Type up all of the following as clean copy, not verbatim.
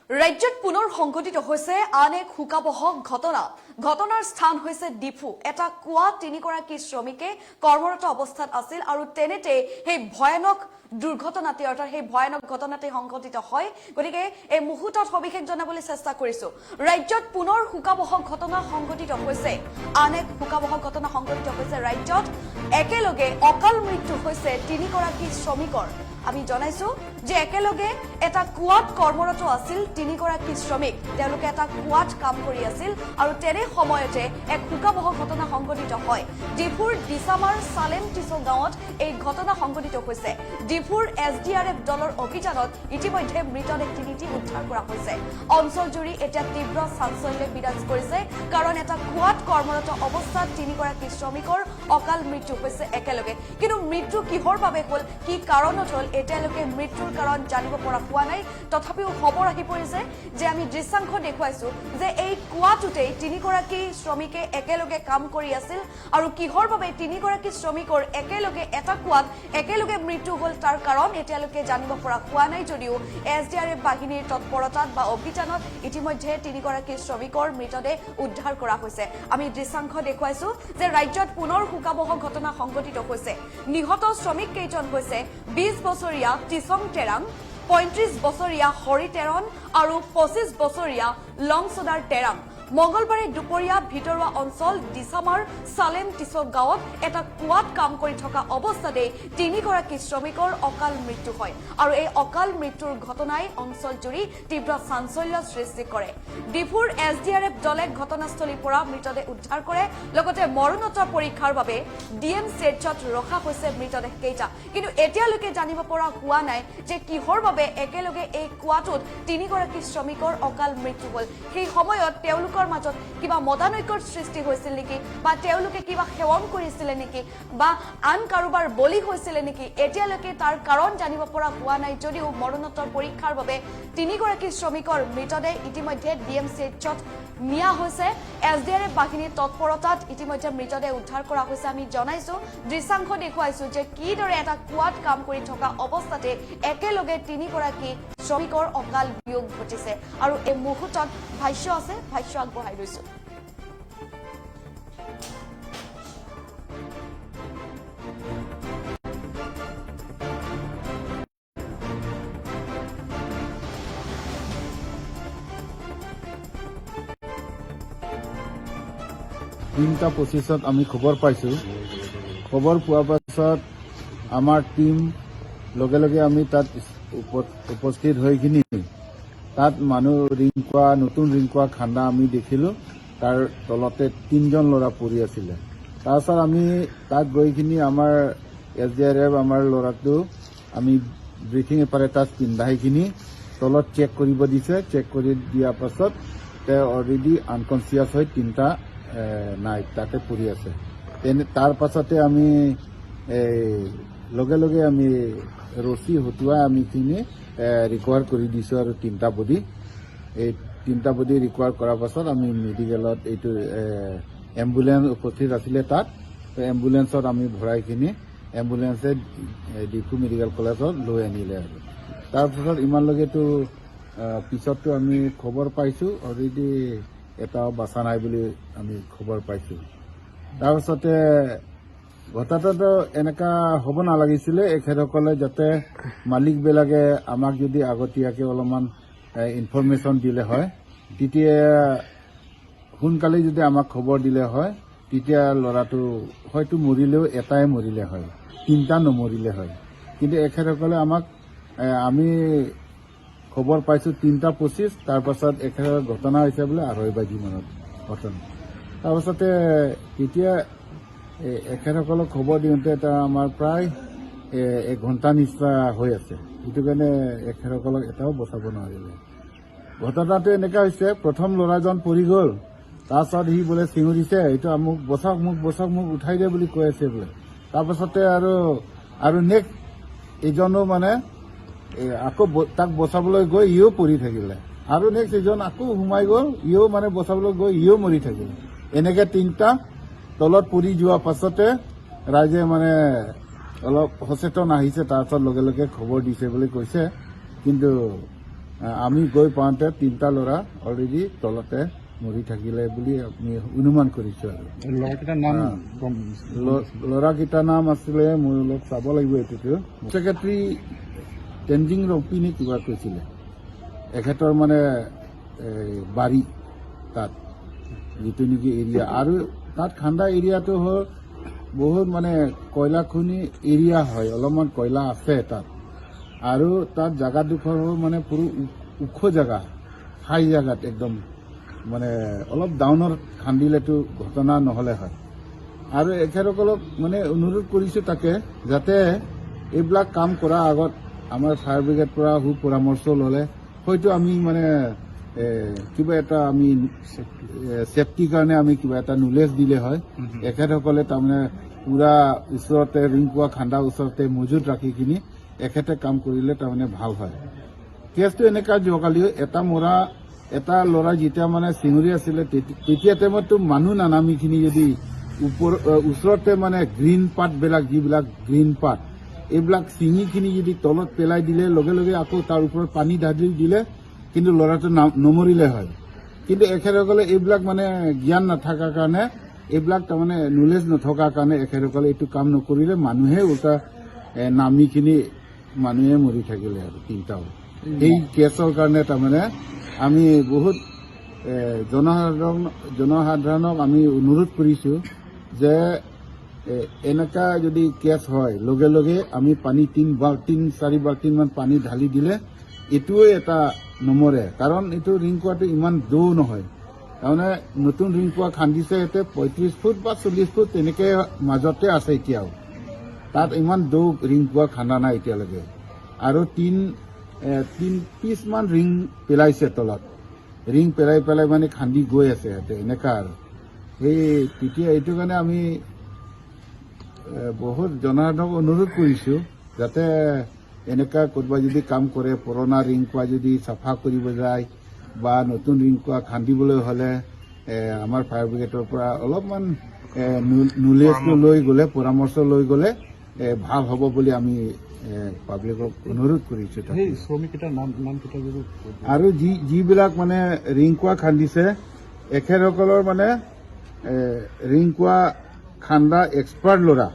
ৰাজ্যত পুনৰ সংঘটিত হৈছে আন এক শোকাবহ ঘটনাৰ স্থান হৈছে ডিফু। এটা কুয়া তিনিগৰাকী শ্ৰমিকে কৰ্মৰত অৱস্থাত আছিল আৰু তেনেতে সেই ভয়ানক দুৰ্ঘটনাটি অৰ্থাৎ সেই ভয়ানক ঘটনাটি সংঘটিত হয়। গতিকে এই মুহূৰ্তত সবিশেষ জনাবলৈ চেষ্টা কৰিছো। ৰাজ্যত পুনৰ শোকাবহ ঘটনা সংঘটিত হৈছে, আন এক শোকাবহ ঘটনা সংঘটিত হৈছে ৰাজ্যত। একেলগে অকাল মৃত্যু হৈছে তিনিগৰাকী শ্ৰমিকৰ। আমি জনাইছো যে একেলগে এটা কুয়াত কৰ্মৰত আছিল তিনিগৰাকী শ্ৰমিক। তেওঁলোকে এটা কুয়াত কাম কৰি আছিল আৰু তেনে সময়তে এক শোকাবহ ঘটনা সংঘটিত হয়। ডিফুৰ দিছামাৰ চালেম টিছো গাঁৱত এই ঘটনা সংঘটিত হৈছে। ডিফুৰ SDRF দলৰ অভিযানত ইতিমধ্যে মৃতদেহ তিনিটি উদ্ধাৰ কৰা হৈছে। অঞ্চলজুৰি এতিয়া তীব্ৰ চাঞ্চল্য বিৰাজ কৰিছে, কাৰণ এটা কুয়াত কৰ্মৰত অৱস্থাত তিনিগৰাকী শ্ৰমিকৰ অকাল মৃত্যু হৈছে একেলগে। কিন্তু মৃত্যু কিহৰ বাবে হ'ল, কি কাৰণত হ'ল, এতিয়ালৈকে মৃত্যুৰ কাৰণ জানিব পৰা হোৱা নাই। তথাপিও খবৰ আহি পৰিছে যে আমি দৃশ্যাংশ দেখুৱাইছো যে এই কুয়াটোতেই তিনিগৰাকী শ্ৰমিকে একেলগে কাম কৰি আছিল আৰু কিহৰ বাবে তিনিগৰাকী শ্ৰমিকৰ একেলগে এটা কুয়াত একেলগে মৃত্যু হ'ল তাৰ কাৰণ এতিয়ালৈকে জানিব পৰা হোৱা নাই। যদিও SDRF বাহিনীৰ তৎপৰতাত বা অভিযানত ইতিমধ্যে তিনিগৰাকী শ্ৰমিকৰ মৃতদেহ উদ্ধাৰ কৰা হৈছে। আমি দৃশ্যাংশ দেখুৱাইছো যে ৰাজ্যত পুনৰ শোকাবহ ঘটনা সংঘটিত হৈছে। নিহত শ্ৰমিক কেইজন হৈছে 20 বছৰীয়া টিছং টেৰাং, 35 বছৰীয়া হৰি টেৰন আৰু 25 বছৰীয়া লংচদাৰ টেৰাং। মঙলবাৰে দুপৰীয়া ভিতৰুৱা অঞ্চল দিছামাৰ চালেম টিছো গাঁৱত এটা কুয়াত কাম কৰি থকা অৱস্থাতে তিনিগৰাকী শ্ৰমিকৰ অকাল মৃত্যু হয় আৰু এই অকাল মৃত্যুৰ ঘটনাই অঞ্চলজুৰি তীব্ৰ চাঞ্চল্য সৃষ্টি কৰে। ডিফুৰ SDRF দলে ঘটনাস্থলীৰ পৰা মৃতদেহ উদ্ধাৰ কৰে। লগতে মৰণোত্তৰ পৰীক্ষাৰ বাবে DMCHত ৰখা হৈছে মৃতদেহ কেইটা। কিন্তু এতিয়ালৈকে জানিব পৰা হোৱা নাই যে কিহৰ বাবে একেলগে এই কুয়াটোত তিনিগৰাকী শ্ৰমিকৰ অকাল মৃত্যু হ'ল। সেই সময়ত তেওঁলোকৰ মাজত কিবা মতানৈক্যৰ সৃষ্টি হৈছিল নেকি, বা তেওঁলোকে কিবা সেৱন কৰিছিলে নেকি, বা আন কাৰোবাৰ বলি হৈছিলে নেকি, এতিয়ালৈকে তাৰ কাৰণ জানিব পৰা হোৱা নাই। যদিও মৰণোত্তৰ পৰীক্ষাৰ বাবে তিনিগৰাকী শ্ৰমিকৰ মৃতদেহ ইতিমধ্যে DMCHত নিয়া হৈছে। SDRF বাহিনীৰ তৎপৰতাত ইতিমধ্যে মৃতদেহ উদ্ধাৰ কৰা হৈছে। আমি জনাইছো, দৃশ্যাংশ দেখুৱাইছো যে কিদৰে এটা কুয়াত কাম কৰি থকা অৱস্থাতে একেলগে তিনিগৰাকী শ্ৰমিকৰ অকাল বিয়োগ ঘটিছে। আৰু এই মুহূৰ্তত ভাষ্য আছে, ভাষ্য আগবঢ়াই লৈছো। তিনিটা 25 আমি খবৰ পাইছো। খবৰ পোৱাৰ পাছত আমাৰ টিম লগে লগে আমি তাত উপস্থিত হৈ কিনি তাত মানুহ ৰিংকুৱা, নতুন ৰিংকুৱা খান্দা আমি দেখিলো। তাৰ তলতে 3জন ল'ৰা পৰি আছিলে। তাৰপিছত আমি তাত গৈ কিনি আমাৰ SDRF আমাৰ ল'ৰাটো আমি ব্ৰিথিং এপাৰেটাছ পিন্ধাই কিনি তলত চেক কৰিব দিছে। চেক কৰি দিয়াৰ পাছত তেওঁ অলৰেডি আনকনচিয়াছ হৈ 3টা নাই তাতে পৰি আছে। তাৰ পাছতে আমি লগে লগে আমি ৰছী হতুৱাই আমি খিনি ৰিকভাৰ কৰি দিছো আৰু 3টা বডি। এই 3টা বডি ৰিকভাৰ কৰাৰ পাছত আমি মেডিকেলত এইটো এম্বুলেন্স উপস্থিত আছিলে তাত। এম্বুলেন্সত আমি ভৰাই কিনি এম্বুলেন্সে ডিফু মেডিকেল কলেজত লৈ আনিলে। আৰু তাৰপিছত ইমানলৈকেতো পিছততো আমি খবৰ পাইছো অলৰেডি এটাও বাচা নাই বুলি আমি খবৰ পাইছো। তাৰপিছতে ঘটনাটো এনেকা হ'ব নালাগিছিলে। এখেতসকলে যাতে মালিকবিলাকে আমাক যদি আগতীয়াকৈ অলপমান ইনফৰমেশ্যন দিলে হয়, তেতিয়া সোনকালে যদি আমাক খবৰ দিলে হয়, তেতিয়া ল'ৰাটো হয়তো মৰিলেও এটাই মৰিলে হয়, 3টা নমৰিলে হয়। কিন্তু এখেতসকলে আমাক আমি খবৰ পাইছো 3টা 25। তাৰপাছত এখেতৰ ঘটনা হৈছে বোলে 2:30 বাজিমানত ঘটনা। তাৰপাছতে তেতিয়া এখেতসকলক খবৰ দিওঁতে এটা আমাৰ প্ৰায় 1 ঘণ্টা নিচিনা হৈ আছে। সেইটো কাৰণে এখেতসকলক এটাও বচাব নোৱাৰিলে। ঘটনাটো এনেকুৱা হৈছে, প্ৰথম ল'ৰাজন পৰি গ'ল। তাৰপাছত সি বোলে চিঞৰিছে, এইটো মোক বচাওক, মোক বচাওক, মোক উঠাই দিয়ে বুলি কৈ আছে বোলে। তাৰপাছতে আৰু নেক্সট এজনো মানে আকৌ তাক বচাবলৈ গৈ ইও পৰি থাকিলে। আৰু নেক্সট এজন আকৌ সোমাই গ'ল, ইও মানে বচাবলৈ গৈ ইও মৰি থাকিলে। এনেকে 3টা তলত পৰি যোৱাৰ পাছতে ৰাইজে মানে অলপ সচেতন আহিছে। তাৰপিছত লগে লগে খবৰ দিছে বুলি কৈছে। কিন্তু আমি গৈ পাওঁতে 3টা ল'ৰা অলৰেডি তলতে মৰি থাকিলে বুলি আমি অনুমান কৰিছো আৰু ল'ৰাকেইটাৰ নাম ল'ৰাকেইটাৰ নাম আছিলে মই অলপ চাব লাগিব এইটোতো ছেক্ৰেটাৰী তেনজিং ৰপি নে কিবা কৈছিলে এখেতৰ মানে বাৰী তাত যিটো নেকি এৰিয়া আৰু তাত খান্দা এৰিয়াটো হ'ল বহুত মানে কয়লা খনি এৰিয়া হয় অলপমান কয়লা আছে তাত আৰু তাত জাগাডোখৰ হ'ল মানে পুরো ওখ জাগা হাই জাগাত একদম মানে অলপ ডাউনত খান্দিলেতো ঘটনা নহলে হয় আৰু এখেতসকলক মানে অনুৰোধ কৰিছো তাকে যাতে এইবিলাক কাম কৰাৰ আগত আমাৰ ফায়াৰ ব্ৰিগেড পৰা পৰামৰ্শ ললে হয়তো আমি মানে কিবা এটা আমি সেফটিৰ কাৰণে আমি কিবা এটা নলেজ দিলে হয় এখেতসকলে তাৰমানে পুৰা ওচৰতে ৰিংকুৱা খান্দা ওচৰতে মজুত ৰাখি কিনি এখেতে কাম কৰিলে তাৰমানে ভাল হয় কেছটো এনেকা যোৱাকালি এটা ল'ৰা যেতিয়া মানে চিঙৰি আছিলে তেতিয়া টাইমততো মানুহ নানামিখিনি যদি ওচৰতে মানে গ্ৰীণ পাতবিলাক যিবিলাক গ্ৰীণ পাত এইবিলাক চিঙিখিনি যদি তলত পেলাই দিলে লগে লগে আকৌ তাৰ ওপৰত পানী ঢালি দিলে কিন্তু ল'ৰাটো নমৰিলে হয় কিন্তু এখেতসকলে এইবিলাক মানে জ্ঞান নাথাকাৰ কাৰণে এইবিলাক তাৰমানে নলেজ নথকাৰ কাৰণে এখেতসকলে এইটো কাম নকৰিলে মানুহে উল্টা নামিখিনি মানুহে মৰি থাকিলে আৰু 3টাও এই কেছৰ কাৰণে তাৰমানে আমি বহুত জনসাধাৰণক আমি অনুৰোধ কৰিছো যে এনেকা যদি কেছ হয় লগে লগে আমি পানী 3-4 বাল্টিংমান পানী ঢালি দিলে এইটোৱে এটা নমৰে কাৰণ এইটো ৰিংকুৱাটো ইমান দৌ নহয় তাৰমানে নতুন ৰিংকুৱা খান্দিছে এতিয়া 35 ফুট বা 40 ফুট তেনেকে মাজতে আছে এতিয়াও তাত ইমান দৌ ৰিংকুৱা খান্দা নাই এতিয়ালৈকে আৰু 3 পিছমান ৰিং পেলাইছে তলত ৰিং পেলাই পেলাই মানে খান্দি গৈ আছে ইয়াতে এনেকা আৰু তেতিয়া এইটো কাৰণে আমি বহুত জনসাধাৰণক অনুৰোধ কৰিছো যাতে এনেকা কোনোবা যদি কাম কৰে পুৰণা ৰিংকুৱা যদি চাফা কৰিব যায় বা নতুন ৰিংকুৱা খান্দিবলৈ হলে আমাৰ ফায়াৰ ব্ৰিগেডৰ পৰা অলপমান নলেজটো লৈ গ'লে পৰামৰ্শ লৈ গ'লে ভাল হ'ব বুলি আমি পাব্লিকক অনুৰোধ কৰিছো শ্ৰমিককেইটাৰ নামকেইটা যদি আৰু যিবিলাক মানে ৰিংকুৱা খান্দিছে এখেতসকলৰ মানে ৰিংকুৱা খান্দা এক্সপাৰ্ট ল'ৰা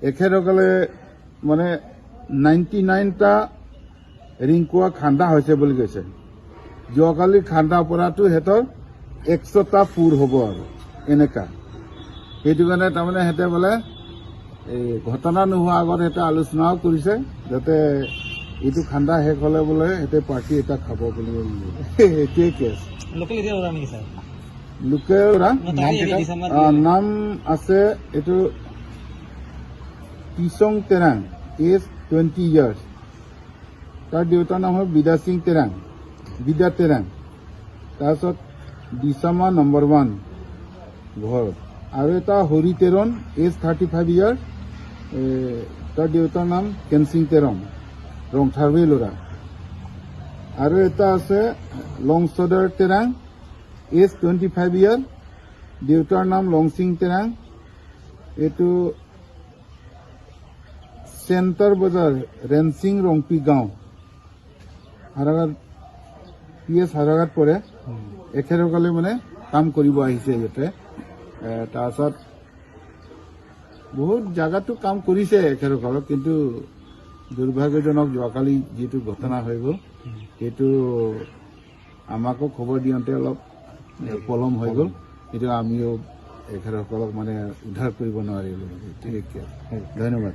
এখেতসকলে মানে 99টা ৰিংকুৱা খান্দা হৈছে বুলি কৈছে যোৱাকালি খান্দা পৰাটো সিহঁতৰ 100টা পুৰ হ'ব আৰু এনেকা সেইটো কাৰণে তাৰমানে সিহঁতে বোলে এই ঘটনা নোহোৱা আগত সিহঁতে আলোচনাও কৰিছে যাতে এইটো খান্দা শেষ হলে বোলে সিহঁতে পাৰ্টি এটা খাব বুলি এইটোৱে কেছ লোকেল নাম আছে এইটো টিচং তেৰাং এজ 20 years তাৰ দেউতাৰ নাম হ'ল বিদা সিং তেৰাং বিদা তেৰাং তাৰপিছত দিচামা নম্বৰ 1 ঘৰ আৰু এটা হৰি তেৰণ এজ 35 years তাৰ দেউতাৰ নাম কেনসিং তেৰং ৰংথাৰৱে ল'ৰা আৰু এটা আছে লংচদাৰ তেৰাং এজ 25 years দেউতাৰ নাম লংসিং তেৰাং এইটো চেণ্টাৰ বজাৰ ৰেনসিং ৰংপি গাঁও হাৰাঘাট PS হাৰাঘাট পৰে এখেতসকলে মানে কাম কৰিব আহিছে ইয়াতে তাৰপিছত বহুত জাগাতো কাম কৰিছে এখেতসকলক কিন্তু দুৰ্ভাগ্যজনক যোৱাকালি যিটো ঘটনা হৈ গ'ল সেইটো আমাকো খবৰ দিওঁতে অলপ পলম হৈ গ'ল কিন্তু আমিও এখেতসকলক মানে উদ্ধাৰ কৰিব নোৱাৰিলো ঠিক আছে ধন্যবাদ